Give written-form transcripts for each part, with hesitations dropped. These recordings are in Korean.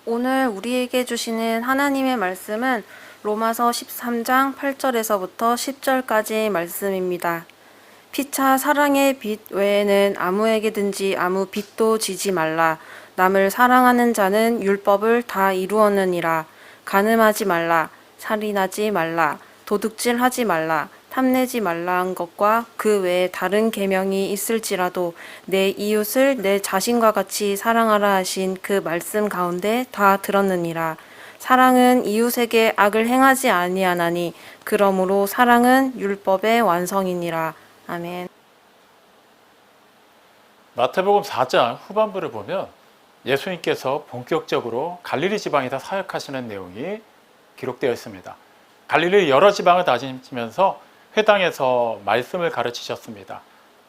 오늘 우리에게 주시는 하나님의 말씀은 로마서 13장 8절에서부터 10절까지 말씀입니다. 피차 사랑의 빚 외에는 아무에게든지 아무 빚도 지지 말라. 남을 사랑하는 자는 율법을 다 이루었느니라. 간음하지 말라. 살인하지 말라. 도둑질하지 말라. 탐내지 말라 한 것과 그 외에 다른 계명이 있을지라도 내 이웃을 내 자신과 같이 사랑하라 하신 그 말씀 가운데 다 들었느니라. 사랑은 이웃에게 악을 행하지 아니하나니 그러므로 사랑은 율법의 완성이니라. 아멘. 마태복음 4장 후반부를 보면 예수님께서 본격적으로 갈릴리 지방에서 사역하시는 내용이 기록되어 있습니다. 갈릴리 여러 지방을 다니시면서 회당에서 말씀을 가르치셨습니다.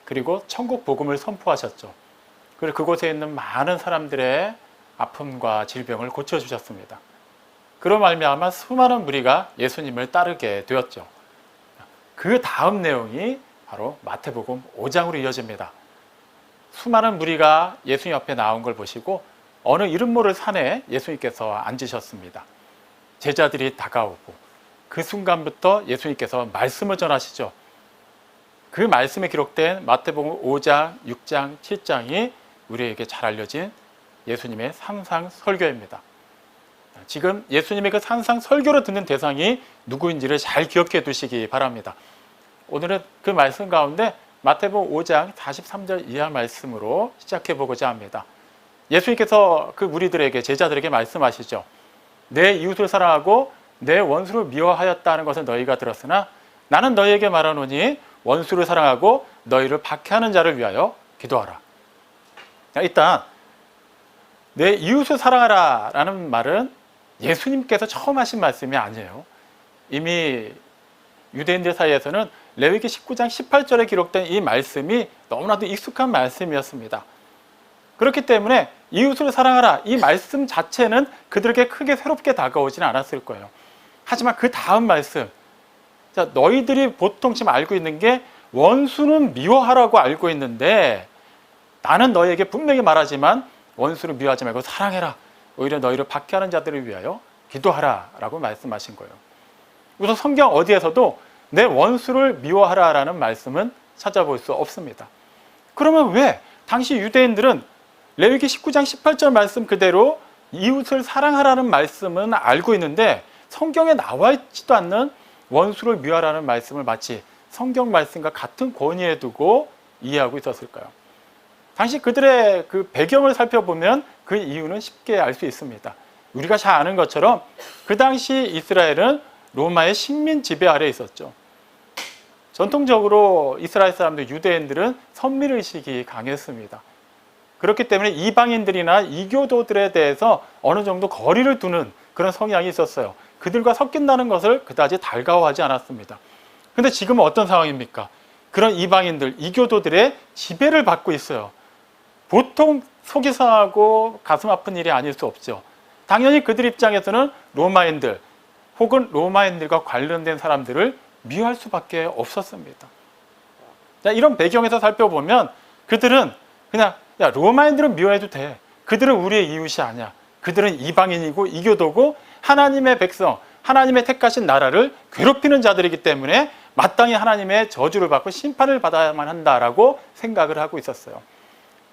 그리고 천국 복음을 선포하셨죠. 그리고 그곳에 있는 많은 사람들의 아픔과 질병을 고쳐주셨습니다. 그로 말미암아 수많은 무리가 예수님을 따르게 되었죠. 그 다음 내용이 바로 마태복음 5장으로 이어집니다. 수많은 무리가 예수님 앞에 나온 걸 보시고 어느 이름 모를 산에 예수님께서 앉으셨습니다. 제자들이 다가오고 그 순간부터 예수님께서 말씀을 전하시죠. 그 말씀에 기록된 마태복음 5장, 6장, 7장이 우리에게 잘 알려진 예수님의 산상 설교입니다. 지금 예수님의 그 산상 설교를 듣는 대상이 누구인지를 잘 기억해 두시기 바랍니다. 오늘은 그 말씀 가운데 마태복음 5장 43절 이하 말씀으로 시작해 보고자 합니다. 예수님께서 그 무리들에게, 제자들에게 말씀하시죠. 내 이웃을 사랑하고 내 원수를 미워하였다는 것을 너희가 들었으나 나는 너희에게 말하노니 원수를 사랑하고 너희를 박해하는 자를 위하여 기도하라. 일단 내 이웃을 사랑하라 라는 말은 예수님께서 처음 하신 말씀이 아니에요. 이미 유대인들 사이에서는 레위기 19장 18절에 기록된 이 말씀이 너무나도 익숙한 말씀이었습니다. 그렇기 때문에 이웃을 사랑하라 이 말씀 자체는 그들에게 크게 새롭게 다가오지는 않았을 거예요. 하지만 그 다음 말씀, 자, 너희들이 보통 지금 알고 있는 게 원수는 미워하라고 알고 있는데 나는 너희에게 분명히 말하지만 원수를 미워하지 말고 사랑해라. 오히려 너희를 박해하는 자들을 위하여 기도하라 라고 말씀하신 거예요. 우선 성경 어디에서도 내 원수를 미워하라 라는 말씀은 찾아볼 수 없습니다. 그러면 왜 당시 유대인들은 레위기 19장 18절 말씀 그대로 이웃을 사랑하라는 말씀은 알고 있는데 성경에 나와 있지도 않는 원수를 미워하라는 말씀을 마치 성경 말씀과 같은 권위에 두고 이해하고 있었을까요? 당시 그들의 그 배경을 살펴보면 그 이유는 쉽게 알 수 있습니다. 우리가 잘 아는 것처럼 그 당시 이스라엘은 로마의 식민 지배 아래에 있었죠. 전통적으로 이스라엘 사람들, 유대인들은 선민의식이 강했습니다. 그렇기 때문에 이방인들이나 이교도들에 대해서 어느 정도 거리를 두는 그런 성향이 있었어요. 그들과 섞인다는 것을 그다지 달가워하지 않았습니다. 근데 지금은 어떤 상황입니까? 그런 이방인들, 이교도들의 지배를 받고 있어요. 보통 속이 상하고 가슴 아픈 일이 아닐 수 없죠. 당연히 그들 입장에서는 로마인들 혹은 로마인들과 관련된 사람들을 미워할 수밖에 없었습니다. 이런 배경에서 살펴보면 그들은 그냥 야, 로마인들은 미워해도 돼. 그들은 우리의 이웃이 아니야. 그들은 이방인이고 이교도고 하나님의 백성, 하나님의 택하신 나라를 괴롭히는 자들이기 때문에 마땅히 하나님의 저주를 받고 심판을 받아야만 한다라고 생각을 하고 있었어요.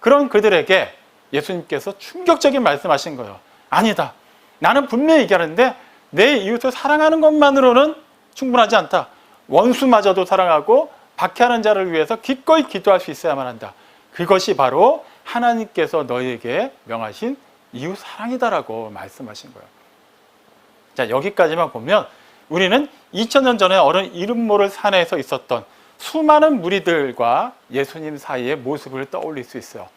그런 그들에게 예수님께서 충격적인 말씀하신 거예요. 아니다. 나는 분명히 얘기하는데 내 이웃을 사랑하는 것만으로는 충분하지 않다. 원수마저도 사랑하고 박해하는 자를 위해서 기꺼이 기도할 수 있어야만 한다. 그것이 바로 하나님께서 너희에게 명하신 이웃 사랑이다라고 말씀하신 거예요. 자, 여기까지만 보면 우리는 2000년 전에 어느 이름 모를 산에서 있었던 수많은 무리들과 예수님 사이의 모습을 떠올릴 수 있어요.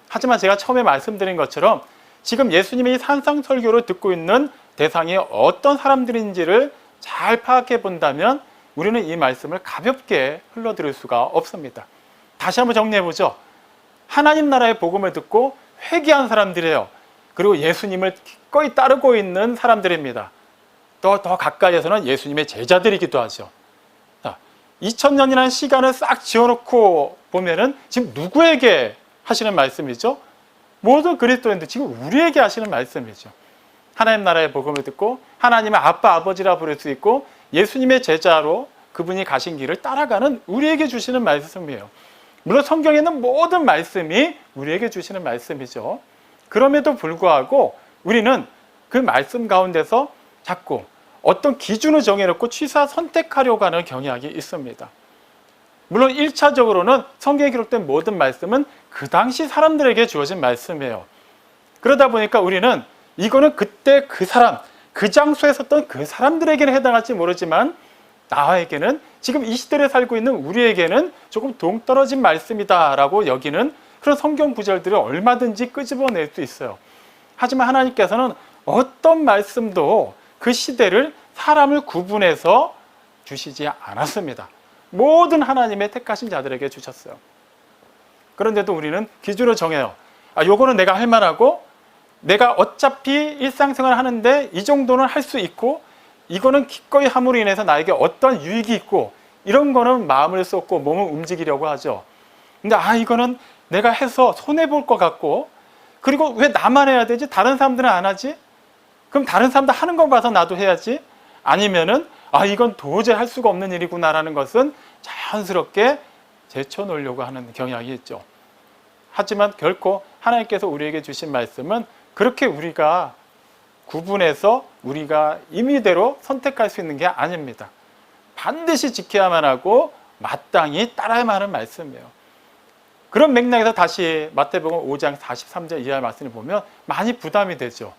하지만 제가 처음에 말씀드린 것처럼 지금 예수님이 산상 설교를 듣고 있는 대상이 어떤 사람들인지를 잘 파악해 본다면 우리는 이 말씀을 가볍게 흘러들을 수가 없습니다. 다시 한번 정리해 보죠. 하나님 나라의 복음을 듣고 회개한 사람들이에요. 그리고 예수님을 기꺼이 따르고 있는 사람들입니다. 더 가까이에서는 예수님의 제자들이기도 하죠. 2000년이라는 시간을 싹 지어놓고 보면은 지금 누구에게 하시는 말씀이죠? 모든 그리스도인들 지금 우리에게 하시는 말씀이죠. 하나님 나라의 복음을 듣고 하나님의 아빠 아버지라 부를 수 있고 예수님의 제자로 그분이 가신 길을 따라가는 우리에게 주시는 말씀이에요. 물론 성경에 있는 모든 말씀이 우리에게 주시는 말씀이죠. 그럼에도 불구하고 우리는 그 말씀 가운데서 자꾸 어떤 기준을 정해놓고 취사 선택하려고 하는 경향이 있습니다. 물론 1차적으로는 성경에 기록된 모든 말씀은 그 당시 사람들에게 주어진 말씀이에요. 그러다 보니까 우리는 이거는 그때 그 사람, 그 장소에 섰던 그 사람들에게는 해당할지 모르지만 나에게는 지금 이 시대에 살고 있는 우리에게는 조금 동떨어진 말씀이다라고 여기는 그런 성경 구절들을 얼마든지 끄집어낼 수 있어요. 하지만 하나님께서는 어떤 말씀도 그 시대를 사람을 구분해서 주시지 않았습니다. 모든 하나님의 택하신 자들에게 주셨어요. 그런데도 우리는 기준을 정해요. 요거는 내가 할 만하고 내가 어차피 일상생활 하는데 이 정도는 할 수 있고 이거는 기꺼이 함으로 인해서 나에게 어떤 유익이 있고 이런 거는 마음을 쏟고 몸을 움직이려고 하죠. 근데 이거는 내가 해서 손해볼 것 같고 그리고 왜 나만 해야 되지? 다른 사람들은 안 하지? 그럼 다른 사람들 하는 거 봐서 나도 해야지? 아니면은 이건 도저히 할 수가 없는 일이구나라는 것은 자연스럽게 제쳐놓으려고 하는 경향이 있죠. 하지만 결코 하나님께서 우리에게 주신 말씀은 그렇게 우리가 구분해서 우리가 임의대로 선택할 수 있는 게 아닙니다. 반드시 지켜야만 하고 마땅히 따라야만 하는 말씀이에요. 그런 맥락에서 다시 마태복음 5장 43절 이하의 말씀을 보면 많이 부담이 되죠.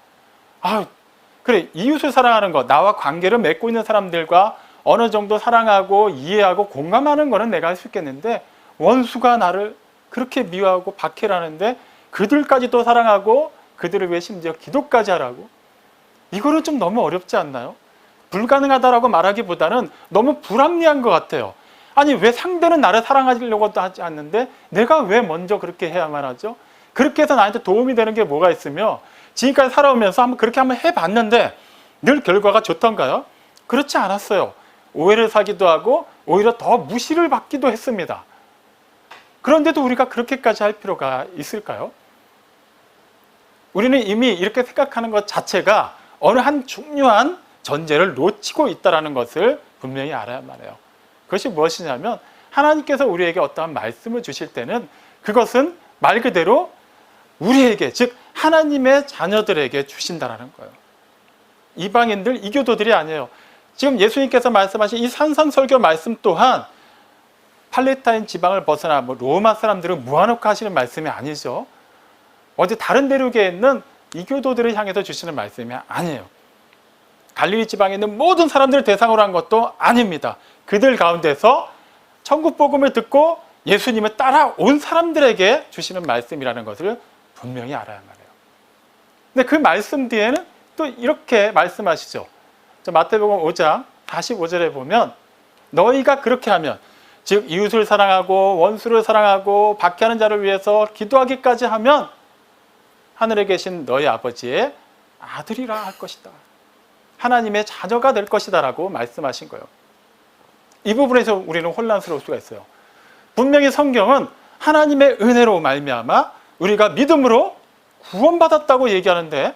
그래, 이웃을 사랑하는 것, 나와 관계를 맺고 있는 사람들과 어느 정도 사랑하고 이해하고 공감하는 거는 내가 할 수 있겠는데 원수가 나를 그렇게 미워하고 박해라는데 그들까지도 사랑하고 그들을 위해 심지어 기도까지 하라고? 이거는 좀 너무 어렵지 않나요? 불가능하다라고 말하기보다는 너무 불합리한 것 같아요. 아니, 왜 상대는 나를 사랑하려고도 하지 않는데 내가 왜 먼저 그렇게 해야만 하죠? 그렇게 해서 나한테 도움이 되는 게 뭐가 있으며 지금까지 살아오면서 그렇게 한번 해봤는데 늘 결과가 좋던가요? 그렇지 않았어요. 오해를 사기도 하고 오히려 더 무시를 받기도 했습니다. 그런데도 우리가 그렇게까지 할 필요가 있을까요? 우리는 이미 이렇게 생각하는 것 자체가 어느 한 중요한 전제를 놓치고 있다는 것을 분명히 알아야만 해요. 그것이 무엇이냐면 하나님께서 우리에게 어떠한 말씀을 주실 때는 그것은 말 그대로 우리에게, 즉 하나님의 자녀들에게 주신다는 거예요. 이방인들, 이교도들이 아니에요. 지금 예수님께서 말씀하신 이 산상설교 말씀 또한 팔레타인 지방을 벗어나 로마 사람들을 무한하게 하시는 말씀이 아니죠. 어디 다른 대륙에 있는 이교도들을 향해서 주시는 말씀이 아니에요. 갈릴리 지방에 있는 모든 사람들을 대상으로 한 것도 아닙니다. 그들 가운데서 천국 복음을 듣고 예수님을 따라온 사람들에게 주시는 말씀이라는 것을 분명히 알아야만 해요. 근데 그 말씀 뒤에는 또 이렇게 말씀하시죠. 마태복음 5장 45절에 보면 너희가 그렇게 하면, 즉 이웃을 사랑하고 원수를 사랑하고 박해하는 자를 위해서 기도하기까지 하면 하늘에 계신 너희 아버지의 아들이라 할 것이다. 하나님의 자녀가 될 것이다 라고 말씀하신 거예요. 이 부분에서 우리는 혼란스러울 수가 있어요. 분명히 성경은 하나님의 은혜로 말미암아 우리가 믿음으로 구원받았다고 얘기하는데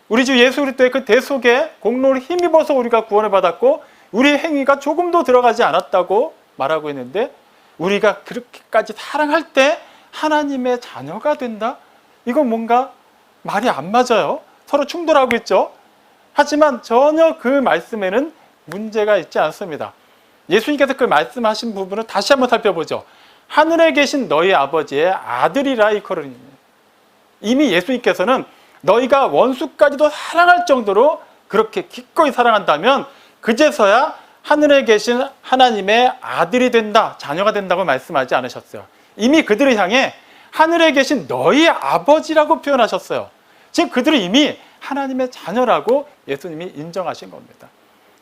우리 주 예수 그리스도의 그 대속의 공로를 힘입어서 우리가 구원을 받았고 우리의 행위가 조금도 들어가지 않았다고 말하고 있는데 우리가 그렇게까지 사랑할 때 하나님의 자녀가 된다? 이건 뭔가 말이 안 맞아요. 서로 충돌하고 있죠. 하지만 전혀 그 말씀에는 문제가 있지 않습니다. 예수님께서 그 말씀하신 부분을 다시 한번 살펴보죠. 하늘에 계신 너희 아버지의 아들이라 이커르니. 이미 예수님께서는 너희가 원수까지도 사랑할 정도로 그렇게 기꺼이 사랑한다면 그제서야 하늘에 계신 하나님의 아들이 된다, 자녀가 된다고 말씀하지 않으셨어요. 이미 그들을 향해 하늘에 계신 너희 아버지라고 표현하셨어요. 지금 그들은 이미 하나님의 자녀라고 예수님이 인정하신 겁니다.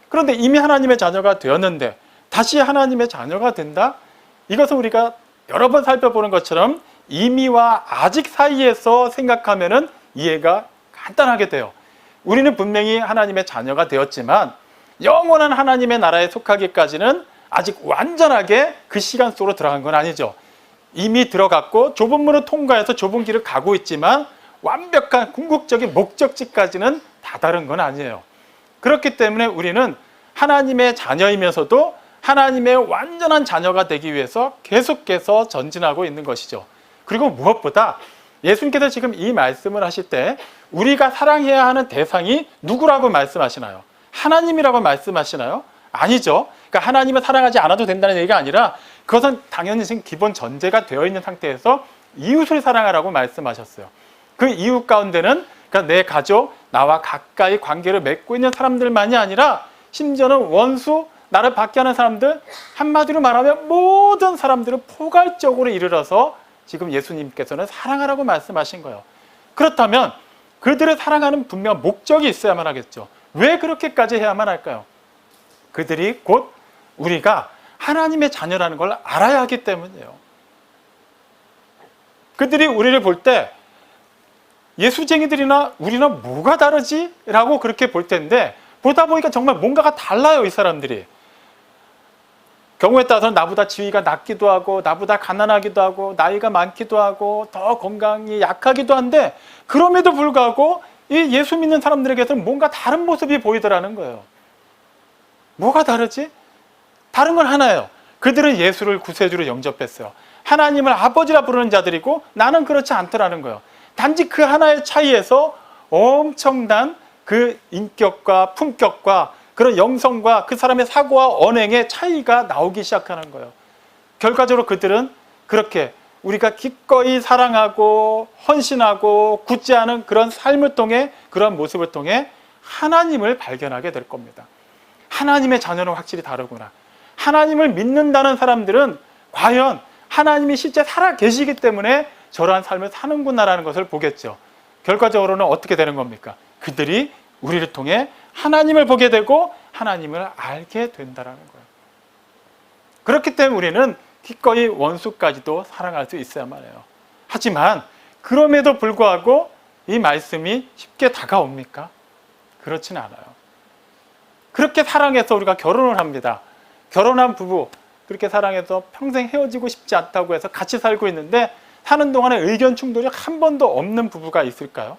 그런데 이미 하나님의 자녀가 되었는데 다시 하나님의 자녀가 된다? 이것은 우리가 여러 번 살펴보는 것처럼 이미와 아직 사이에서 생각하면은 이해가 간단하게 돼요. 우리는 분명히 하나님의 자녀가 되었지만 영원한 하나님의 나라에 속하기까지는 아직 완전하게 그 시간 속으로 들어간 건 아니죠. 이미 들어갔고 좁은 문을 통과해서 좁은 길을 가고 있지만 완벽한 궁극적인 목적지까지는 다다른 건 아니에요. 그렇기 때문에 우리는 하나님의 자녀이면서도 하나님의 완전한 자녀가 되기 위해서 계속해서 전진하고 있는 것이죠. 그리고 무엇보다 예수님께서 지금 이 말씀을 하실 때 우리가 사랑해야 하는 대상이 누구라고 말씀하시나요? 하나님이라고 말씀하시나요? 아니죠. 그러니까 하나님을 사랑하지 않아도 된다는 얘기가 아니라 그것은 당연히 지금 기본 전제가 되어 있는 상태에서 이웃을 사랑하라고 말씀하셨어요. 그 이웃 가운데는 그러니까 내 가족, 나와 가까이 관계를 맺고 있는 사람들만이 아니라 심지어는 원수, 나를 박해하는 사람들, 한마디로 말하면 모든 사람들을 포괄적으로 이르러서 지금 예수님께서는 사랑하라고 말씀하신 거예요. 그렇다면 그들을 사랑하는 분명한 목적이 있어야만 하겠죠. 왜 그렇게까지 해야만 할까요? 그들이 곧 우리가 하나님의 자녀라는 걸 알아야 하기 때문이에요. 그들이 우리를 볼 때 예수쟁이들이나 우리는 뭐가 다르지? 라고 그렇게 볼 텐데 보다 보니까 정말 뭔가가 달라요, 이 사람들이. 경우에 따라서는 나보다 지위가 낮기도 하고 나보다 가난하기도 하고 나이가 많기도 하고 더 건강이 약하기도 한데 그럼에도 불구하고 이 예수 믿는 사람들에게서는 뭔가 다른 모습이 보이더라는 거예요. 뭐가 다르지? 다른 건 하나예요. 그들은 예수를 구세주로 영접했어요. 하나님을 아버지라 부르는 자들이고 나는 그렇지 않더라는 거예요. 단지 그 하나의 차이에서 엄청난 그 인격과 품격과 그런 영성과 그 사람의 사고와 언행의 차이가 나오기 시작하는 거예요. 결과적으로 그들은 그렇게 우리가 기꺼이 사랑하고 헌신하고 굳지 않은 그런 삶을 통해 그런 모습을 통해 하나님을 발견하게 될 겁니다. 하나님의 자녀는 확실히 다르구나. 하나님을 믿는다는 사람들은 과연 하나님이 실제 살아 계시기 때문에 저러한 삶을 사는구나라는 것을 보겠죠. 결과적으로는 어떻게 되는 겁니까? 그들이 우리를 통해 하나님을 보게 되고 하나님을 알게 된다는 거예요. 그렇기 때문에 우리는 기꺼이 원수까지도 사랑할 수 있어야만 해요. 하지만 그럼에도 불구하고 이 말씀이 쉽게 다가옵니까? 그렇지는 않아요. 그렇게 사랑해서 우리가 결혼을 합니다. 결혼한 부부 그렇게 사랑해서 평생 헤어지고 싶지 않다고 해서 같이 살고 있는데 사는 동안에 의견 충돌이 한 번도 없는 부부가 있을까요?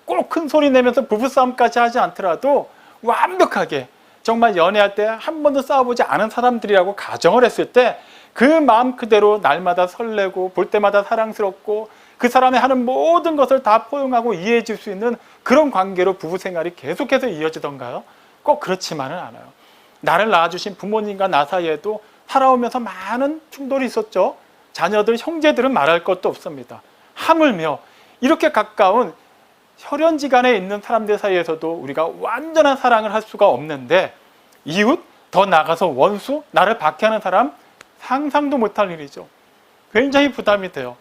꼭 큰 소리 내면서 부부싸움까지 하지 않더라도 완벽하게 정말 연애할 때 한 번도 싸워보지 않은 사람들이라고 가정을 했을 때 그 마음 그대로 날마다 설레고 볼 때마다 사랑스럽고 그 사람이 하는 모든 것을 다 포용하고 이해해 줄 수 있는 그런 관계로 부부 생활이 계속해서 이어지던가요? 꼭 그렇지만은 않아요. 나를 낳아주신 부모님과 나 사이에도 살아오면서 많은 충돌이 있었죠. 자녀들, 형제들은 말할 것도 없습니다. 하물며 이렇게 가까운 혈연지간에 있는 사람들 사이에서도 우리가 완전한 사랑을 할 수가 없는데 이웃, 더 나아가서 원수, 나를 박해하는 사람 상상도 못할 일이죠. 굉장히 부담이 돼요.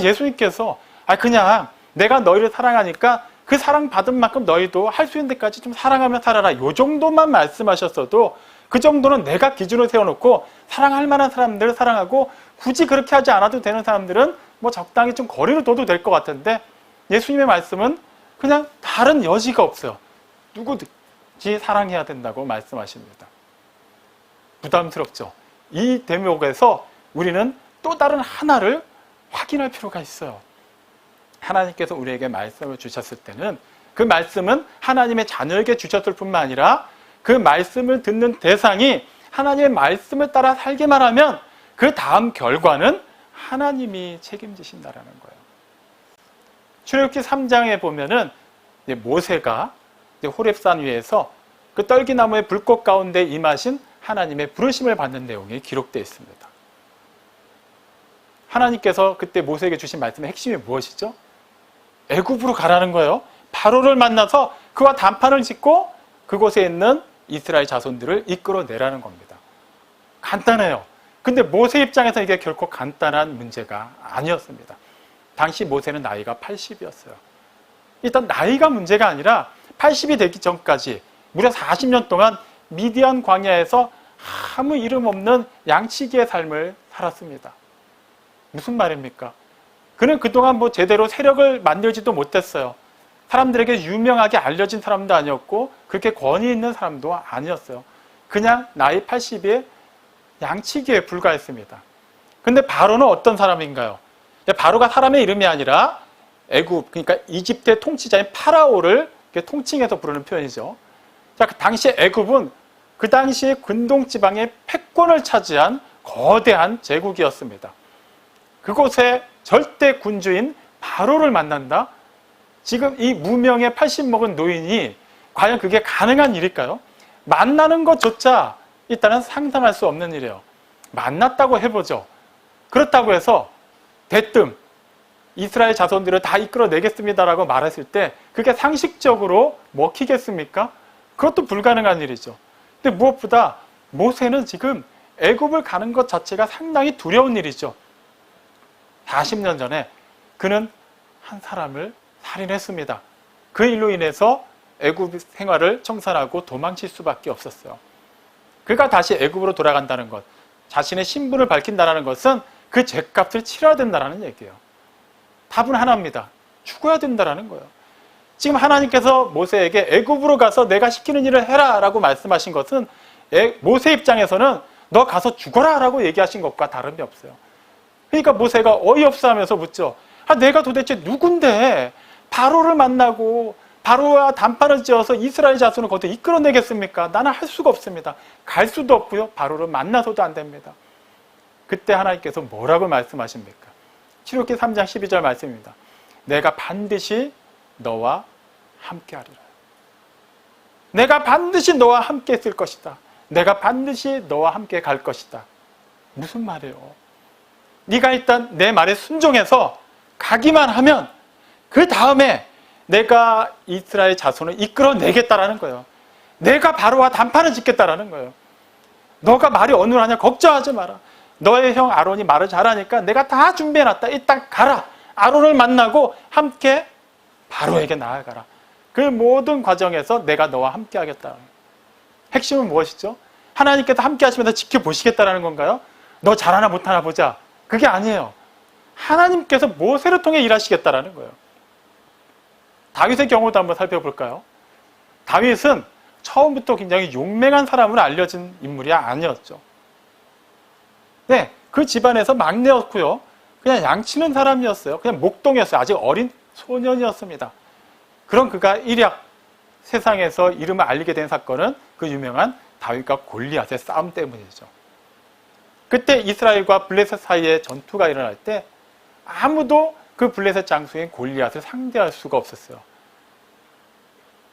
예수님께서 그냥 내가 너희를 사랑하니까 그 사랑받은 만큼 너희도 할 수 있는 데까지 좀 사랑하며 살아라. 요 정도만 말씀하셨어도 그 정도는 내가 기준을 세워놓고 사랑할 만한 사람들을 사랑하고 굳이 그렇게 하지 않아도 되는 사람들은 뭐 적당히 좀 거리를 둬도 될 것 같은데 예수님의 말씀은 그냥 다른 여지가 없어요. 누구든지 사랑해야 된다고 말씀하십니다. 부담스럽죠. 이 대목에서 우리는 또 다른 하나를 확인할 필요가 있어요. 하나님께서 우리에게 말씀을 주셨을 때는 그 말씀은 하나님의 자녀에게 주셨을 뿐만 아니라 그 말씀을 듣는 대상이 하나님의 말씀을 따라 살기만 하면 그 다음 결과는 하나님이 책임지신다라는 거예요. 출애굽기 3장에 보면은 모세가 호렙산 위에서 그 떨기나무의 불꽃 가운데 임하신 하나님의 부르심을 받는 내용이 기록되어 있습니다. 하나님께서 그때 모세에게 주신 말씀의 핵심이 무엇이죠? 애굽으로 가라는 거예요. 바로를 만나서 그와談판을 짓고 그곳에 있는 이스라엘 자손들을 이끌어내라는 겁니다. 간단해요. 근데 모세 입장에서 이게 결코 간단한 문제가 아니었습니다. 당시 모세는 나이가 80이었어요. 일단 나이가 문제가 아니라 80이 되기 전까지 무려 40년 동안 미디안 광야에서 아무 이름 없는 양치기의 삶을 살았습니다. 무슨 말입니까? 그는 그동안 뭐 제대로 세력을 만들지도 못했어요. 사람들에게 유명하게 알려진 사람도 아니었고 그렇게 권위 있는 사람도 아니었어요. 그냥 나이 80에 양치기에 불과했습니다. 근데 바로는 어떤 사람인가요? 바로가 사람의 이름이 아니라 애굽, 그러니까 이집트의 통치자인 파라오를 통칭해서 부르는 표현이죠. 자, 그 당시 애굽은 그 당시에 근동 지방의 패권을 차지한 거대한 제국이었습니다. 그곳에 절대 군주인 바로를 만난다? 지금 이 무명의 80 먹은 노인이 과연 그게 가능한 일일까요? 만나는 것조차 일단은 상상할 수 없는 일이에요. 만났다고 해보죠. 그렇다고 해서 대뜸 이스라엘 자손들을 다 이끌어내겠습니다라고 말했을 때 그게 상식적으로 먹히겠습니까? 그것도 불가능한 일이죠. 근데 무엇보다 모세는 지금 애굽을 가는 것 자체가 상당히 두려운 일이죠. 40년 전에 그는 한 사람을 살인했습니다. 그 일로 인해서 애굽 생활을 청산하고 도망칠 수밖에 없었어요. 그가 다시 애굽으로 돌아간다는 것, 자신의 신분을 밝힌다는 것은 그 죄값을 치러야 된다는 얘기예요. 답은 하나입니다. 죽어야 된다는 거예요. 지금 하나님께서 모세에게 애굽으로 가서 내가 시키는 일을 해라 라고 말씀하신 것은 모세 입장에서는 너 가서 죽어라 라고 얘기하신 것과 다름이 없어요. 그러니까 모세가 어이없어 하면서 묻죠. 내가 도대체 누군데 바로를 만나고 바로와 단판을 지어서 이스라엘 자손을 거기에 이끌어내겠습니까? 나는 할 수가 없습니다. 갈 수도 없고요. 바로를 만나서도 안 됩니다. 그때 하나님께서 뭐라고 말씀하십니까? 출애굽기 3장 12절 말씀입니다. 내가 반드시 너와 함께 하리라. 내가 반드시 너와 함께 있을 것이다. 내가 반드시 너와 함께 갈 것이다. 무슨 말이에요? 네가 일단 내 말에 순종해서 가기만 하면 그 다음에 내가 이스라엘 자손을 이끌어내겠다라는 거예요. 내가 바로와 단판을 짓겠다라는 거예요. 너가 말이 어눌하냐 걱정하지 마라. 너의 형 아론이 말을 잘하니까 내가 다 준비해놨다. 일단 가라. 아론을 만나고 함께 바로에게 나아가라. 그 모든 과정에서 내가 너와 함께 하겠다. 핵심은 무엇이죠? 하나님께서 함께 하시면서 지켜보시겠다라는 건가요? 너 잘하나 못하나 보자. 그게 아니에요. 하나님께서 모세를 통해 일하시겠다라는 거예요. 다윗의 경우도 한번 살펴볼까요? 다윗은 처음부터 굉장히 용맹한 사람으로 알려진 인물이 아니었죠. 네, 그 집안에서 막내였고요. 그냥 양치는 사람이었어요. 그냥 목동이었어요. 아직 어린 소년이었습니다. 그런 그가 일약 세상에서 이름을 알리게 된 사건은 그 유명한 다윗과 골리앗의 싸움 때문이죠. 그때 이스라엘과 블레셋 사이에 전투가 일어날 때 아무도 그 블레셋 장수인 골리앗을 상대할 수가 없었어요.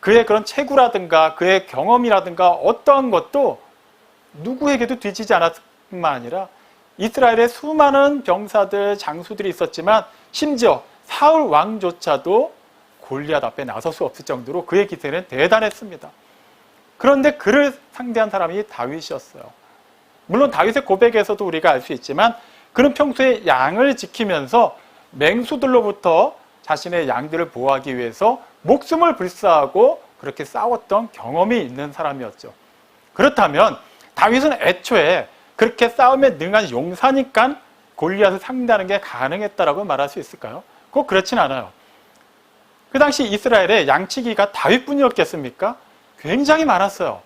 그의 그런 체구라든가 그의 경험이라든가 어떠한 것도 누구에게도 뒤지지 않았을 뿐만 아니라 이스라엘에 수많은 병사들, 장수들이 있었지만 심지어 사울 왕조차도 골리앗 앞에 나설 수 없을 정도로 그의 기세는 대단했습니다. 그런데 그를 상대한 사람이 다윗이었어요. 물론 다윗의 고백에서도 우리가 알 수 있지만 그는 평소에 양을 지키면서 맹수들로부터 자신의 양들을 보호하기 위해서 목숨을 불사하고 그렇게 싸웠던 경험이 있는 사람이었죠. 그렇다면 다윗은 애초에 그렇게 싸움에 능한 용사니까 골리앗을 상대하는 게 가능했다라고 말할 수 있을까요? 꼭 그렇진 않아요. 그 당시 이스라엘에 양치기가 다윗뿐이었겠습니까? 굉장히 많았어요.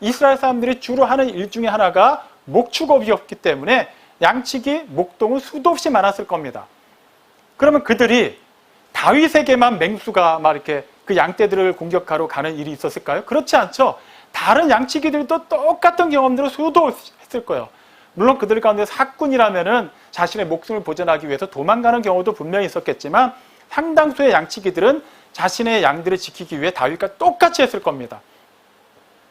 이스라엘 사람들이 주로 하는 일 중에 하나가 목축업이었기 때문에 양치기, 목동은 수도 없이 많았을 겁니다. 그러면 그들이 다윗에게만 맹수가 막 이렇게 그 양떼들을 공격하러 가는 일이 있었을까요? 그렇지 않죠. 다른 양치기들도 똑같은 경험들을 수도 없이 했을 거예요. 물론 그들 가운데 사꾼이라면은 자신의 목숨을 보존하기 위해서 도망가는 경우도 분명히 있었겠지만 상당수의 양치기들은 자신의 양들을 지키기 위해 다윗과 똑같이 했을 겁니다.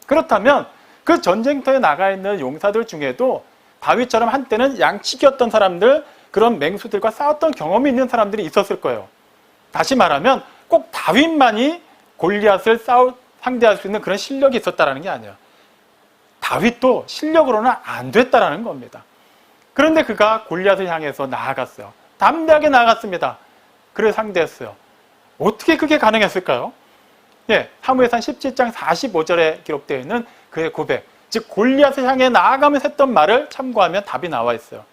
그렇다면 그 전쟁터에 나가 있는 용사들 중에도 다윗처럼 한때는 양치기였던 사람들, 그런 맹수들과 싸웠던 경험이 있는 사람들이 있었을 거예요. 다시 말하면 꼭 다윗만이 골리앗을 상대할 수 있는 그런 실력이 있었다는 게 아니에요. 다윗도 실력으로는 안 됐다라는 겁니다. 그런데 그가 골리앗을 향해서 나아갔어요. 담대하게 나아갔습니다. 그를 상대했어요. 어떻게 그게 가능했을까요? 예, 사무엘상 17장 45절에 기록되어 있는 그의 고백, 즉 골리앗을 향해 나아가면서 했던 말을 참고하면 답이 나와 있어요.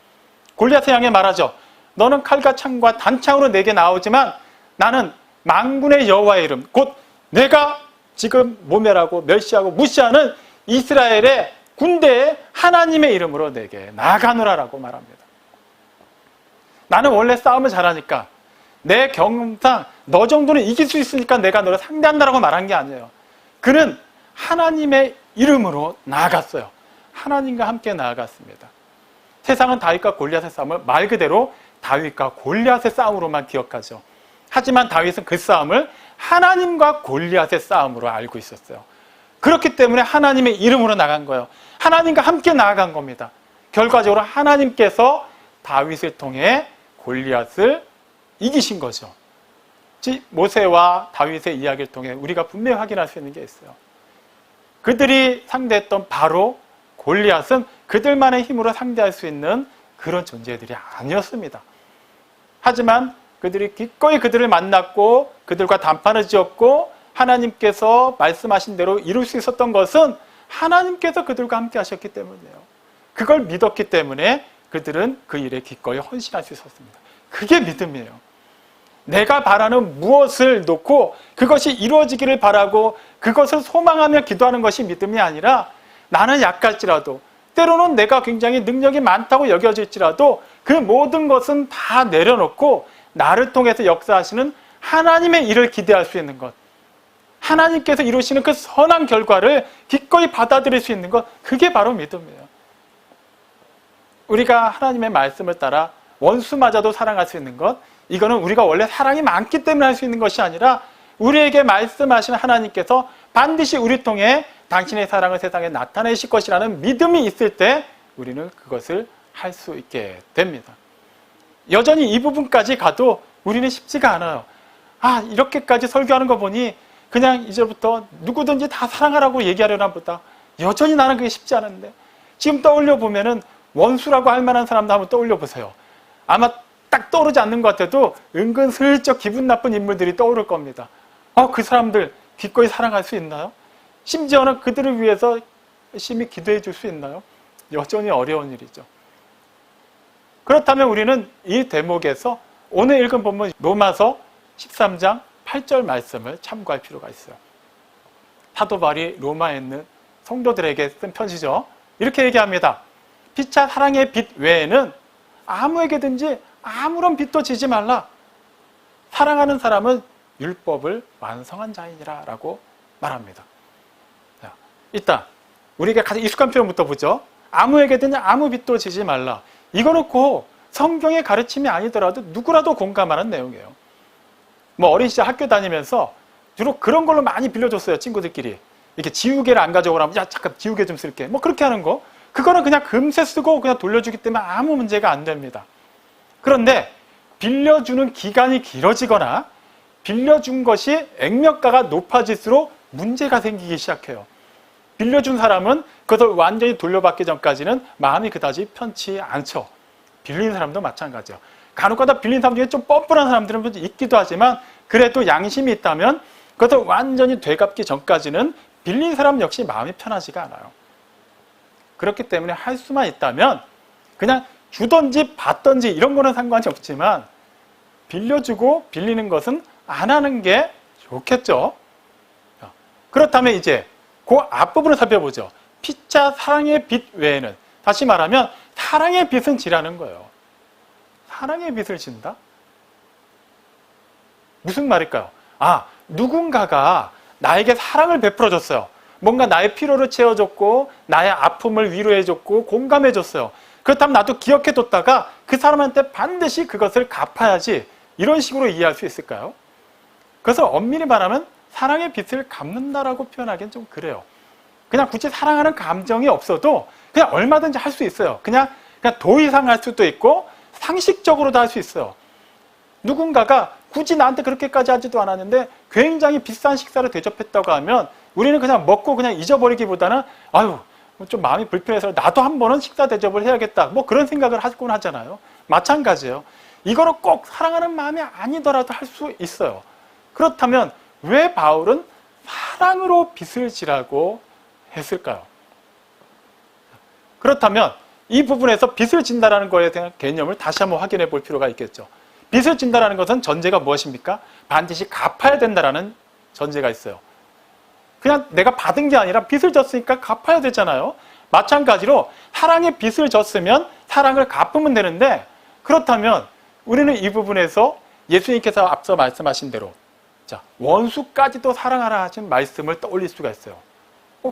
골리앗을 향해 말하죠. 너는 칼과 창과 단창으로 내게 나오지만 나는 만군의 여호와의 이름, 곧 내가 지금 모멸하고 멸시하고 무시하는 이스라엘의 군대의 하나님의 이름으로 내게 나아가노라라고 말합니다. 나는 원래 싸움을 잘하니까 내 경험상 너 정도는 이길 수 있으니까 내가 너를 상대한다라고 말한 게 아니에요. 그는 하나님의 이름으로 나아갔어요. 하나님과 함께 나아갔습니다. 세상은 다윗과 골리앗의 싸움을 말 그대로 다윗과 골리앗의 싸움으로만 기억하죠. 하지만 다윗은 그 싸움을 하나님과 골리앗의 싸움으로 알고 있었어요. 그렇기 때문에 하나님의 이름으로 나간 거예요. 하나님과 함께 나아간 겁니다. 결과적으로 하나님께서 다윗을 통해 골리앗을 이기신 거죠. 즉 모세와 다윗의 이야기를 통해 우리가 분명히 확인할 수 있는 게 있어요. 그들이 상대했던 바로 골리앗은 그들만의 힘으로 상대할 수 있는 그런 존재들이 아니었습니다. 하지만 그들이 기꺼이 그들을 만났고 그들과 담판을 지었고 하나님께서 말씀하신 대로 이룰 수 있었던 것은 하나님께서 그들과 함께 하셨기 때문이에요. 그걸 믿었기 때문에 그들은 그 일에 기꺼이 헌신할 수 있었습니다. 그게 믿음이에요. 내가 바라는 무엇을 놓고 그것이 이루어지기를 바라고 그것을 소망하며 기도하는 것이 믿음이 아니라 나는 약할지라도 때로는 내가 굉장히 능력이 많다고 여겨질지라도 그 모든 것은 다 내려놓고 나를 통해서 역사하시는 하나님의 일을 기대할 수 있는 것, 하나님께서 이루시는 그 선한 결과를 기꺼이 받아들일 수 있는 것, 그게 바로 믿음이에요. 우리가 하나님의 말씀을 따라 원수마저도 사랑할 수 있는 것, 이거는 우리가 원래 사랑이 많기 때문에 할 수 있는 것이 아니라 우리에게 말씀하신 하나님께서 반드시 우리 통해 당신의 사랑을 세상에 나타내실 것이라는 믿음이 있을 때 우리는 그것을 할 수 있게 됩니다. 여전히 이 부분까지 가도 우리는 쉽지가 않아요. 이렇게까지 설교하는 거 보니 그냥 이제부터 누구든지 다 사랑하라고 얘기하려나 보다. 여전히 나는 그게 쉽지 않은데. 지금 떠올려 보면은 원수라고 할 만한 사람도 한번 떠올려 보세요. 아마 딱 떠오르지 않는 것 같아도 은근슬쩍 기분 나쁜 인물들이 떠오를 겁니다. 그 사람들 기꺼이 사랑할 수 있나요? 심지어는 그들을 위해서 열심히 기도해 줄 수 있나요? 여전히 어려운 일이죠. 그렇다면 우리는 이 대목에서 오늘 읽은 본문 로마서 13장 8절 말씀을 참고할 필요가 있어요. 사도 바울이 로마에 있는 성도들에게 쓴 편지죠. 이렇게 얘기합니다. 피차 사랑의 빚 외에는 아무에게든지 아무런 빚도 지지 말라. 사랑하는 사람은 율법을 완성한 자이니라 라고 말합니다. 자, 일단 우리가 가장 익숙한 표현부터 보죠. 아무에게든지 아무 빚도 지지 말라. 이거 놓고 성경의 가르침이 아니더라도 누구라도 공감하는 내용이에요. 어린 시절 학교 다니면서 주로 그런 걸로 많이 빌려줬어요. 친구들끼리. 이렇게 지우개를 안 가져오라면 잠깐 지우개 좀 쓸게. 그렇게 하는 거. 그거는 그냥 금세 쓰고 그냥 돌려주기 때문에 아무 문제가 안 됩니다. 그런데 빌려주는 기간이 길어지거나 빌려준 것이 액면가가 높아질수록 문제가 생기기 시작해요. 빌려준 사람은 그것을 완전히 돌려받기 전까지는 마음이 그다지 편치 않죠. 빌린 사람도 마찬가지예요. 간혹가다 빌린 사람 중에 좀 뻔뻔한 사람들은 있기도 하지만 그래도 양심이 있다면 그것을 완전히 되갚기 전까지는 빌린 사람 역시 마음이 편하지가 않아요. 그렇기 때문에 할 수만 있다면 그냥 주든지 받든지 이런 거는 상관이 없지만 빌려주고 빌리는 것은 안 하는 게 좋겠죠. 그렇다면 이제 그 앞부분을 살펴보죠. 피차 사랑의 빚 외에는, 다시 말하면 사랑의 빚은 지라는 거예요. 사랑의 빚을 진다? 무슨 말일까요? 누군가가 나에게 사랑을 베풀어줬어요. 뭔가 나의 피로를 채워줬고 나의 아픔을 위로해줬고 공감해줬어요. 그렇다면 나도 기억해뒀다가 그 사람한테 반드시 그것을 갚아야지, 이런 식으로 이해할 수 있을까요? 그래서 엄밀히 말하면 사랑의 빚을 갚는다라고 표현하기엔 좀 그래요. 그냥 굳이 사랑하는 감정이 없어도 그냥 얼마든지 할 수 있어요. 그냥 도의상 할 수도 있고 상식적으로도 할 수 있어요. 누군가가 굳이 나한테 그렇게까지 하지도 않았는데 굉장히 비싼 식사를 대접했다고 하면 우리는 그냥 먹고 그냥 잊어버리기보다는 좀 마음이 불편해서 나도 한 번은 식사 대접을 해야겠다, 그런 생각을 하곤 하잖아요. 마찬가지예요. 이거는 꼭 사랑하는 마음이 아니더라도 할 수 있어요. 그렇다면 왜 바울은 사랑으로 빚을 지라고 했을까요? 그렇다면 이 부분에서 빚을 진다라는 거에 대한 개념을 다시 한번 확인해 볼 필요가 있겠죠. 빚을 진다라는 것은 전제가 무엇입니까? 반드시 갚아야 된다라는 전제가 있어요. 그냥 내가 받은 게 아니라 빚을 졌으니까 갚아야 되잖아요. 마찬가지로 사랑의 빚을 졌으면 사랑을 갚으면 되는데, 그렇다면 우리는 이 부분에서 예수님께서 앞서 말씀하신 대로 자, 원수까지도 사랑하라 하신 말씀을 떠올릴 수가 있어요.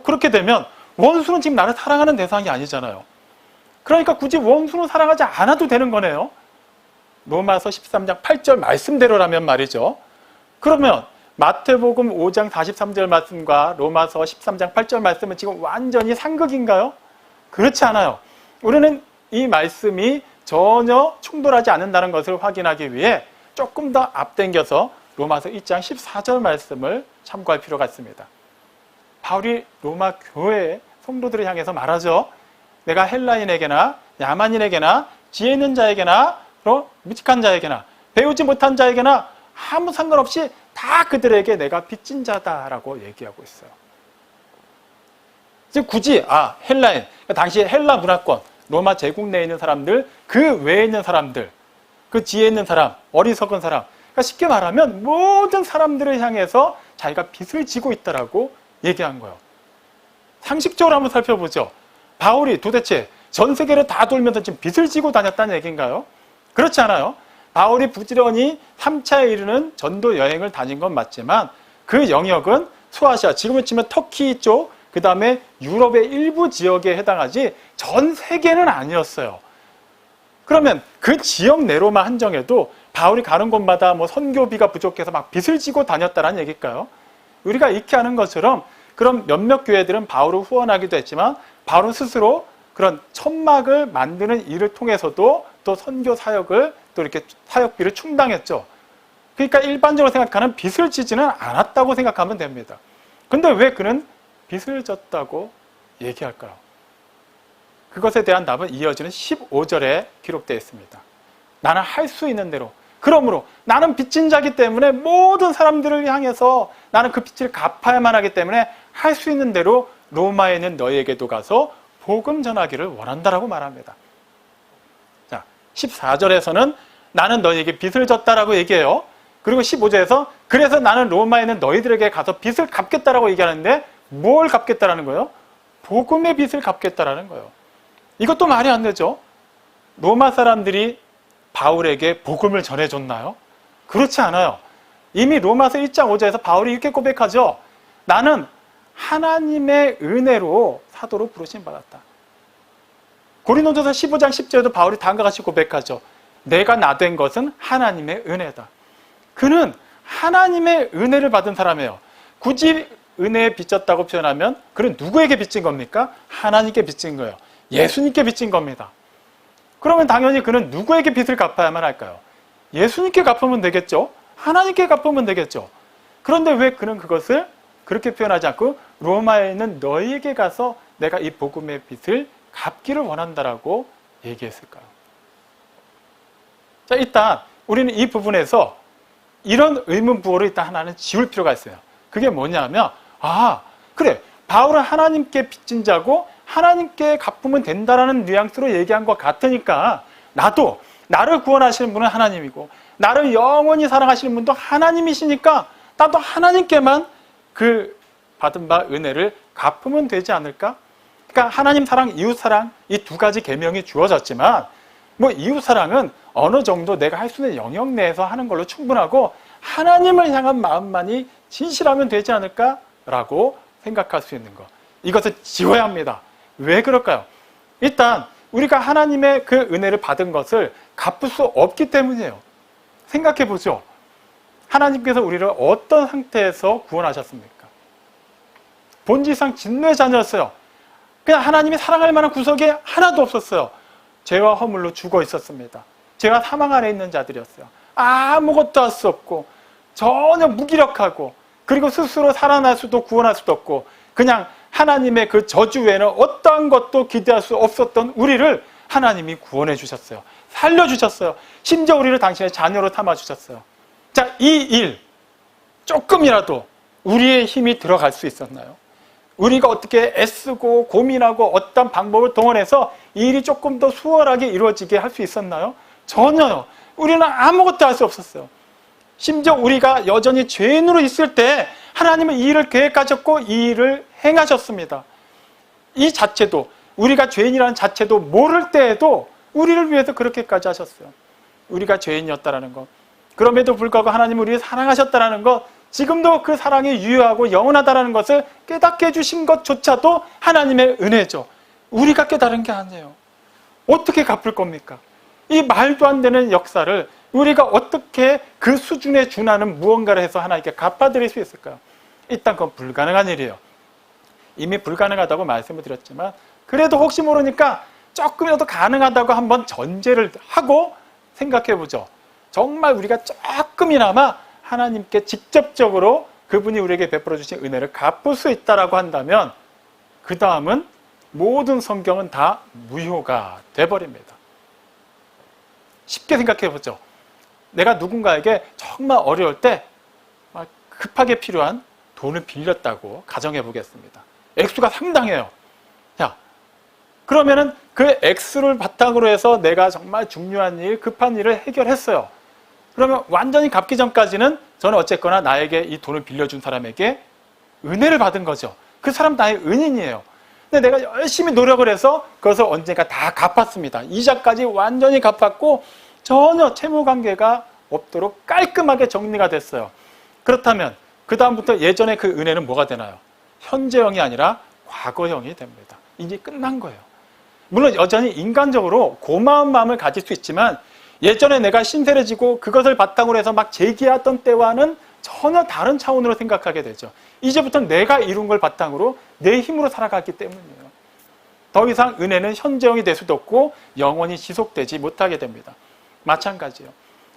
그렇게 되면 원수는 지금 나를 사랑하는 대상이 아니잖아요. 그러니까 굳이 원수는 사랑하지 않아도 되는 거네요. 로마서 13장 8절 말씀대로라면 말이죠. 그러면 마태복음 5장 43절 말씀과 로마서 13장 8절 말씀은 지금 완전히 상극인가요? 그렇지 않아요. 우리는 이 말씀이 전혀 충돌하지 않는다는 것을 확인하기 위해 조금 더 앞당겨서 로마서 2장 14절 말씀을 참고할 필요가 있습니다. 바울이 로마 교회 성도들을 향해서 말하죠. 내가 헬라인에게나 야만인에게나 지혜 있는 자에게나 무직한 자에게나 배우지 못한 자에게나 아무 상관없이 다 그들에게 내가 빚진 자다라고 얘기하고 있어요. 즉 굳이 헬라인, 당시 헬라 문화권, 로마 제국 내에 있는 사람들, 그 외에 있는 사람들, 그 지혜 있는 사람, 어리석은 사람, 그러니까 쉽게 말하면 모든 사람들을 향해서 자기가 빚을 지고 있다라고 얘기한 거예요. 상식적으로 한번 살펴보죠. 바울이 도대체 전 세계를 다 돌면서 지금 빚을 지고 다녔다는 얘기인가요? 그렇지 않아요. 바울이 부지런히 3차에 이르는 전도 여행을 다닌 건 맞지만 그 영역은 소아시아, 지금을 치면 터키 쪽, 그 다음에 유럽의 일부 지역에 해당하지 전 세계는 아니었어요. 그러면 그 지역 내로만 한정해도 바울이 가는 곳마다 뭐 선교비가 부족해서 막 빚을 지고 다녔다는 얘기일까요? 우리가 익히 아는 것처럼 그런 몇몇 교회들은 바울을 후원하기도 했지만 바울은 스스로 그런 천막을 만드는 일을 통해서도 또 선교 사역을 또 이렇게 사역비를 충당했죠. 그러니까 일반적으로 생각하는 빚을 지지는 않았다고 생각하면 됩니다. 근데 왜 그는 빚을 졌다고 얘기할까요? 그것에 대한 답은 이어지는 15절에 기록되어 있습니다. 나는 할 수 있는 대로, 그러므로 나는 빚진 자기 때문에 모든 사람들을 향해서 나는 그 빚을 갚아야만 하기 때문에 할 수 있는 대로 로마에 있는 너희에게도 가서 복음 전하기를 원한다라고 말합니다. 자, 14절에서는 나는 너희에게 빚을 졌다라고 얘기해요. 그리고 15절에서 그래서 나는 로마에 있는 너희들에게 가서 빚을 갚겠다라고 얘기하는데 뭘 갚겠다라는 거예요? 복음의 빚을 갚겠다라는 거예요. 이것도 말이 안 되죠. 로마 사람들이 바울에게 복음을 전해줬나요? 그렇지 않아요. 이미 로마서 1장 5절에서 바울이 이렇게 고백하죠. 나는 하나님의 은혜로 사도로 부르심 받았다. 고린도전서 15장 10절에도 바울이 다음과 같이 고백하죠. 내가 나 된 것은 하나님의 은혜다. 그는 하나님의 은혜를 받은 사람이에요. 굳이 은혜에 빚졌다고 표현하면 그는 누구에게 빚진 겁니까? 하나님께 빚진 거예요. 예수님께 빚진 겁니다. 그러면 당연히 그는 누구에게 빚을 갚아야만 할까요? 예수님께 갚으면 되겠죠? 하나님께 갚으면 되겠죠? 그런데 왜 그는 그것을 그렇게 표현하지 않고 로마에 있는 너희에게 가서 내가 이 복음의 빚을 갚기를 원한다라고 얘기했을까요? 자, 일단 우리는 이 부분에서 이런 의문부호를 일단 하나는 지울 필요가 있어요. 그게 뭐냐면 그래, 바울은 하나님께 빚진 자고 하나님께 갚으면 된다라는 뉘앙스로 얘기한 것 같으니까 나도 나를 구원하시는 분은 하나님이고 나를 영원히 사랑하시는 분도 하나님이시니까 나도 하나님께만 그 받은 바 은혜를 갚으면 되지 않을까? 그러니까 하나님 사랑, 이웃 사랑 이 두 가지 계명이 주어졌지만 뭐 이웃 사랑은 어느 정도 내가 할 수 있는 영역 내에서 하는 걸로 충분하고 하나님을 향한 마음만이 진실하면 되지 않을까라고 생각할 수 있는 것. 이것을 지워야 합니다. 왜 그럴까요? 일단 우리가 하나님의 그 은혜를 받은 것을 갚을 수 없기 때문이에요. 생각해 보죠. 하나님께서 우리를 어떤 상태에서 구원하셨습니까? 본질상 진노의 자녀였어요. 그냥 하나님이 사랑할 만한 구석이 하나도 없었어요. 죄와 허물로 죽어 있었습니다. 죄와 사망 안에 있는 자들이었어요. 아무것도 할 수 없고 전혀 무기력하고 그리고 스스로 살아날 수도 구원할 수도 없고 그냥 하나님의 그 저주 외에는 어떠한 것도 기대할 수 없었던 우리를 하나님이 구원해 주셨어요. 살려주셨어요. 심지어 우리를 당신의 자녀로 삼아 주셨어요. 자, 이 일 조금이라도 우리의 힘이 들어갈 수 있었나요? 우리가 어떻게 애쓰고 고민하고 어떤 방법을 동원해서 이 일이 조금 더 수월하게 이루어지게 할 수 있었나요? 전혀요. 우리는 아무것도 할 수 없었어요. 심지어 우리가 여전히 죄인으로 있을 때 하나님은 이 일을 계획하셨고 이 일을 행하셨습니다. 이 자체도 우리가 죄인이라는 자체도 모를 때에도 우리를 위해서 그렇게까지 하셨어요. 우리가 죄인이었다라는 것. 그럼에도 불구하고 하나님은 우리를 사랑하셨다는 것, 지금도 그 사랑이 유효하고 영원하다는 것을 깨닫게 해주신 것조차도 하나님의 은혜죠. 우리가 깨달은 게 아니에요. 어떻게 갚을 겁니까? 이 말도 안 되는 역사를 우리가 어떻게 그 수준에 준하는 무언가를 해서 하나님께 갚아드릴 수 있을까요? 일단 그건 불가능한 일이에요. 이미 불가능하다고 말씀을 드렸지만 그래도 혹시 모르니까 조금이라도 가능하다고 한번 전제를 하고 생각해 보죠. 정말 우리가 조금이나마 하나님께 직접적으로 그분이 우리에게 베풀어 주신 은혜를 갚을 수 있다라고 한다면 그 다음은 모든 성경은 다 무효가 돼버립니다. 쉽게 생각해 보죠. 내가 누군가에게 정말 어려울 때 급하게 필요한 돈을 빌렸다고 가정해 보겠습니다. 액수가 상당해요. 자, 그러면은 그 액수를 바탕으로 해서 내가 정말 중요한 일, 급한 일을 해결했어요. 그러면 완전히 갚기 전까지는 저는 어쨌거나 나에게 이 돈을 빌려준 사람에게 은혜를 받은 거죠. 그 사람 나의 은인이에요. 근데 내가 열심히 노력을 해서 그것을 언젠가 다 갚았습니다. 이자까지 완전히 갚았고 전혀 채무관계가 없도록 깔끔하게 정리가 됐어요. 그렇다면 그 다음부터 예전에 그 은혜는 뭐가 되나요? 현재형이 아니라 과거형이 됩니다. 이제 끝난 거예요. 물론 여전히 인간적으로 고마운 마음을 가질 수 있지만 예전에 내가 신세를 지고 그것을 바탕으로 해서 막 제기하던 때와는 전혀 다른 차원으로 생각하게 되죠. 이제부터는 내가 이룬 걸 바탕으로 내 힘으로 살아갔기 때문이에요. 더 이상 은혜는 현재형이 될 수도 없고 영원히 지속되지 못하게 됩니다. 마찬가지예요.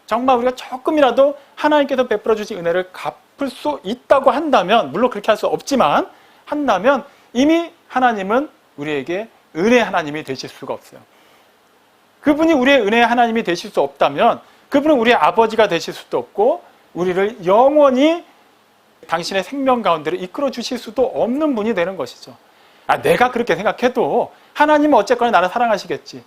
정말 우리가 조금이라도 하나님께서 베풀어 주신 은혜를 갚을 수 있다고 한다면, 물론 그렇게 할 수 없지만 한다면 이미 하나님은 우리에게 은혜 하나님이 되실 수가 없어요. 그분이 우리의 은혜 하나님이 되실 수 없다면 그분은 우리의 아버지가 되실 수도 없고 우리를 영원히 당신의 생명 가운데로 이끌어 주실 수도 없는 분이 되는 것이죠. 내가 그렇게 생각해도 하나님은 어쨌거나 나를 사랑하시겠지.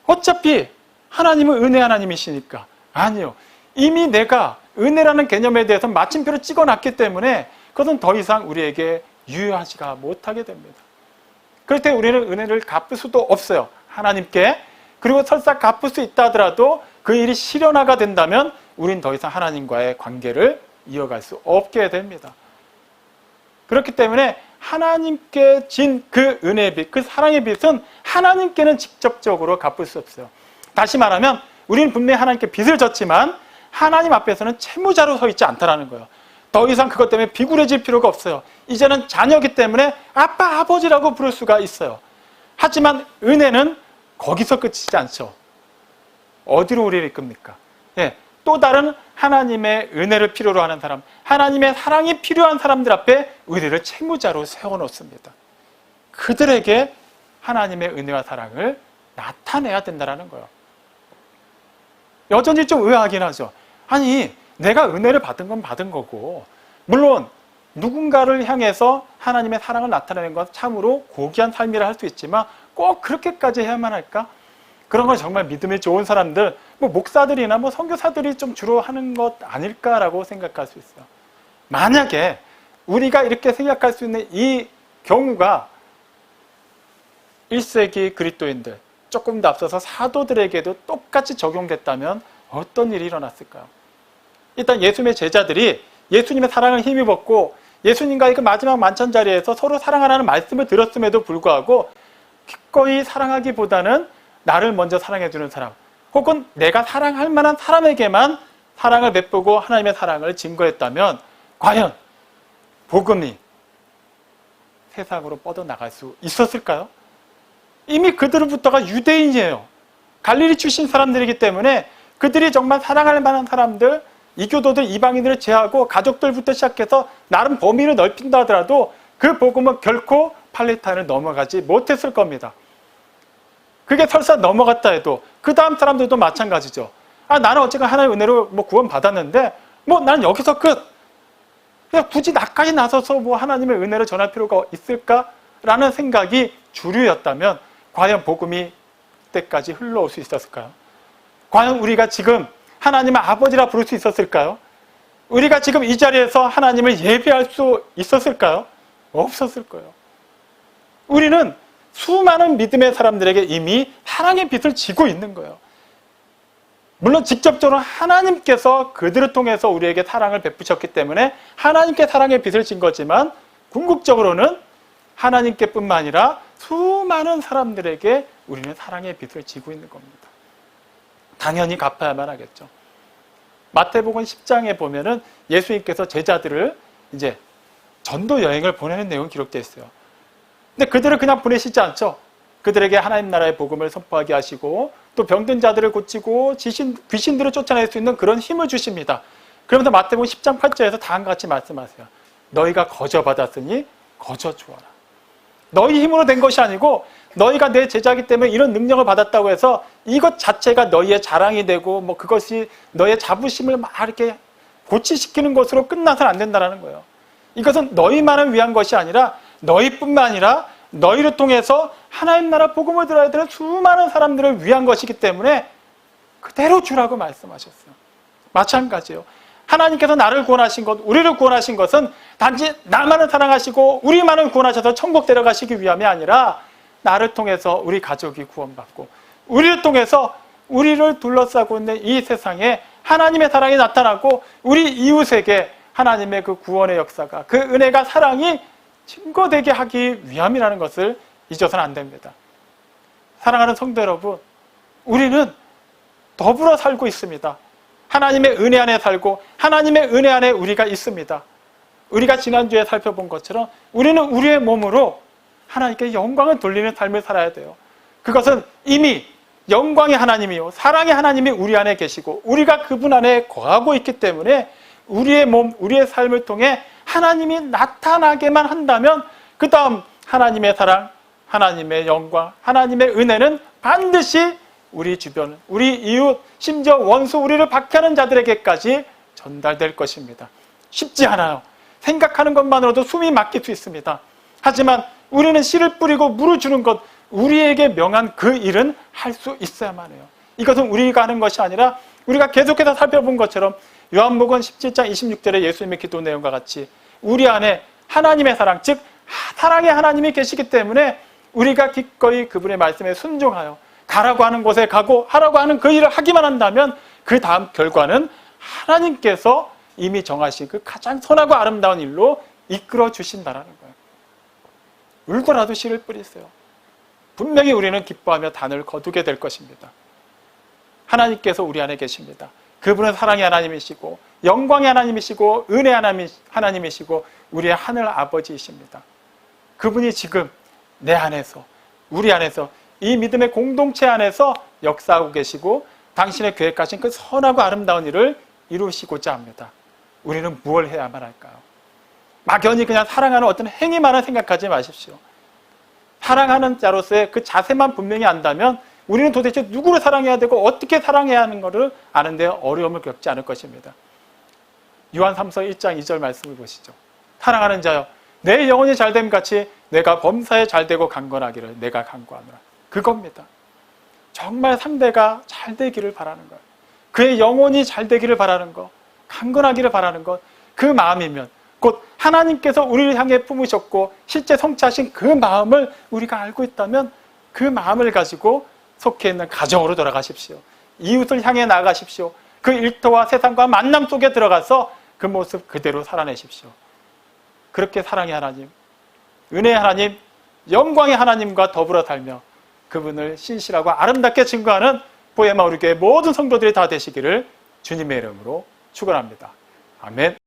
어차피 하나님은 은혜 하나님이시니까. 아니요. 이미 내가 은혜라는 개념에 대해서 마침표를 찍어놨기 때문에 그것은 더 이상 우리에게 유효하지가 못하게 됩니다. 그럴 때 우리는 은혜를 갚을 수도 없어요. 하나님께. 그리고 설사 갚을 수 있다 하더라도 그 일이 실현화가 된다면 우린 더 이상 하나님과의 관계를 이어갈 수 없게 됩니다. 그렇기 때문에 하나님께 진 그 은혜의 빚, 그 사랑의 빚은 하나님께는 직접적으로 갚을 수 없어요. 다시 말하면 우리는 분명히 하나님께 빚을 졌지만 하나님 앞에서는 채무자로 서 있지 않다라는 거예요. 더 이상 그것 때문에 비굴해질 필요가 없어요. 이제는 자녀이기 때문에 아빠, 아버지라고 부를 수가 있어요. 하지만 은혜는 거기서 끝이지 않죠. 어디로 우리를 이끕니까? 또 다른 하나님의 은혜를 필요로 하는 사람, 하나님의 사랑이 필요한 사람들 앞에 우리를 채무자로 세워놓습니다. 그들에게 하나님의 은혜와 사랑을 나타내야 된다는 거예요. 여전히 좀 의아하긴 하죠. 아니, 내가 은혜를 받은 건 받은 거고, 물론 누군가를 향해서 하나님의 사랑을 나타내는 건 참으로 고귀한 삶이라 할 수 있지만 꼭 그렇게까지 해야만 할까? 그런 건 정말 믿음이 좋은 사람들, 목사들이나 선교사들이 좀 주로 하는 것 아닐까라고 생각할 수 있어요. 만약에 우리가 이렇게 생각할 수 있는 이 경우가 1세기 그리스도인들, 조금 더 앞서서 사도들에게도 똑같이 적용됐다면 어떤 일이 일어났을까요? 일단 예수님의 제자들이 예수님의 사랑을 힘입었고 예수님과의 그 마지막 만찬 자리에서 서로 사랑하라는 말씀을 들었음에도 불구하고 기꺼이 사랑하기보다는 나를 먼저 사랑해주는 사람, 혹은 내가 사랑할 만한 사람에게만 사랑을 베푸고 하나님의 사랑을 증거했다면 과연 복음이 세상으로 뻗어나갈 수 있었을까요? 이미 그들부터가 유대인이에요. 갈릴리 출신 사람들이기 때문에 그들이 정말 사랑할 만한 사람들, 이교도들, 이방인들을 제하고 가족들부터 시작해서 나름 범위를 넓힌다 하더라도 그 복음은 결코 팔레타인을 넘어가지 못했을 겁니다. 그게 설사 넘어갔다 해도 그 다음 사람들도 마찬가지죠. 나는 어쨌든 하나님의 은혜로 구원 받았는데 난 여기서 끝. 그냥 굳이 나까지 나서서 하나님의 은혜를 전할 필요가 있을까라는 생각이 주류였다면 과연 복음이 그때까지 흘러올 수 있었을까요? 과연 우리가 지금 하나님의 아버지라 부를 수 있었을까요? 우리가 지금 이 자리에서 하나님을 예배할 수 있었을까요? 없었을 거예요. 우리는 수많은 믿음의 사람들에게 이미 사랑의 빚을 지고 있는 거예요. 물론 직접적으로 하나님께서 그들을 통해서 우리에게 사랑을 베푸셨기 때문에 하나님께 사랑의 빚을 진 거지만 궁극적으로는 하나님께뿐만 아니라 수많은 사람들에게 우리는 사랑의 빚을 지고 있는 겁니다. 당연히 갚아야만 하겠죠. 마태복음 10장에 보면은 예수님께서 제자들을 이제 전도 여행을 보내는 내용이 기록되어 있어요. 근데 그들을 그냥 보내시지 않죠. 그들에게 하나님 나라의 복음을 선포하게 하시고 또 병든 자들을 고치고 귀신들을 쫓아낼 수 있는 그런 힘을 주십니다. 그러면서 마태복음 10장 8절에서 다음과 같이 말씀하세요. 너희가 거저 받았으니 거저 주어라. 너희 힘으로 된 것이 아니고 너희가 내 제자이기 때문에 이런 능력을 받았다고 해서 이것 자체가 너희의 자랑이 되고 뭐 그것이 너의 자부심을 막 이렇게 고치시키는 것으로 끝나서는 안 된다는 거예요. 이것은 너희만을 위한 것이 아니라 너희뿐만 아니라 너희를 통해서 하나님 나라 복음을 들어야 되는 수많은 사람들을 위한 것이기 때문에 그대로 주라고 말씀하셨어요. 마찬가지예요. 하나님께서 나를 구원하신 것, 우리를 구원하신 것은 단지 나만을 사랑하시고 우리만을 구원하셔서 천국 데려가시기 위함이 아니라 나를 통해서 우리 가족이 구원받고 우리를 통해서 우리를 둘러싸고 있는 이 세상에 하나님의 사랑이 나타나고 우리 이웃에게 하나님의 그 구원의 역사가 그 은혜가 사랑이 증거되게 하기 위함이라는 것을 잊어서는 안 됩니다. 사랑하는 성도 여러분, 우리는 더불어 살고 있습니다. 하나님의 은혜 안에 살고 하나님의 은혜 안에 우리가 있습니다. 우리가 지난주에 살펴본 것처럼 우리는 우리의 몸으로 하나님께 영광을 돌리는 삶을 살아야 돼요. 그것은 이미 영광의 하나님이요 사랑의 하나님이 우리 안에 계시고 우리가 그분 안에 거하고 있기 때문에 우리의 몸, 우리의 삶을 통해 하나님이 나타나게만 한다면 그 다음 하나님의 사랑, 하나님의 영광, 하나님의 은혜는 반드시 우리 주변, 우리 이웃, 심지어 원수 우리를 박해하는 자들에게까지 전달될 것입니다. 쉽지 않아요. 생각하는 것만으로도 숨이 막힐 수 있습니다. 하지만 우리는 씨를 뿌리고 물을 주는 것, 우리에게 명한 그 일은 할 수 있어야만 해요. 이것은 우리가 하는 것이 아니라 우리가 계속해서 살펴본 것처럼 요한복음 17장 26절에 예수님의 기도 내용과 같이 우리 안에 하나님의 사랑, 즉 사랑의 하나님이 계시기 때문에 우리가 기꺼이 그분의 말씀에 순종하여 가라고 하는 곳에 가고 하라고 하는 그 일을 하기만 한다면 그 다음 결과는 하나님께서 이미 정하신 그 가장 선하고 아름다운 일로 이끌어 주신다라는 거예요. 울더라도 씨를 뿌리세요. 분명히 우리는 기뻐하며 단을 거두게 될 것입니다. 하나님께서 우리 안에 계십니다. 그분은 사랑의 하나님이시고 영광의 하나님이시고 은혜의 하나님이시고 우리의 하늘 아버지이십니다. 그분이 지금 내 안에서 우리 안에서 이 믿음의 공동체 안에서 역사하고 계시고 당신의 계획하신 그 선하고 아름다운 일을 이루시고자 합니다. 우리는 무엇을 해야만 할까요? 막연히 그냥 사랑하는 어떤 행위만을 생각하지 마십시오. 사랑하는 자로서의 그 자세만 분명히 안다면 우리는 도대체 누구를 사랑해야 되고 어떻게 사랑해야 하는 것을 아는데 어려움을 겪지 않을 것입니다. 요한 3서 1장 2절 말씀을 보시죠. 사랑하는 자여 내 영혼이 잘됨 같이 내가 범사에 잘되고 강건하기를 내가 간구하노라. 그겁니다. 정말 상대가 잘되기를 바라는 것, 그의 영혼이 잘되기를 바라는 것, 강건하기를 바라는 것, 그 마음이면 곧 하나님께서 우리를 향해 품으셨고 실제 성취하신 그 마음을 우리가 알고 있다면 그 마음을 가지고 속해 있는 가정으로 돌아가십시오. 이웃을 향해 나아가십시오. 그 일터와 세상과 만남 속에 들어가서 그 모습 그대로 살아내십시오. 그렇게 사랑의 하나님, 은혜의 하나님, 영광의 하나님과 더불어 살며 그분을 신실하고 아름답게 증거하는 보혜마을 교회 모든 성도들이 다 되시기를 주님의 이름으로 축원합니다. 아멘.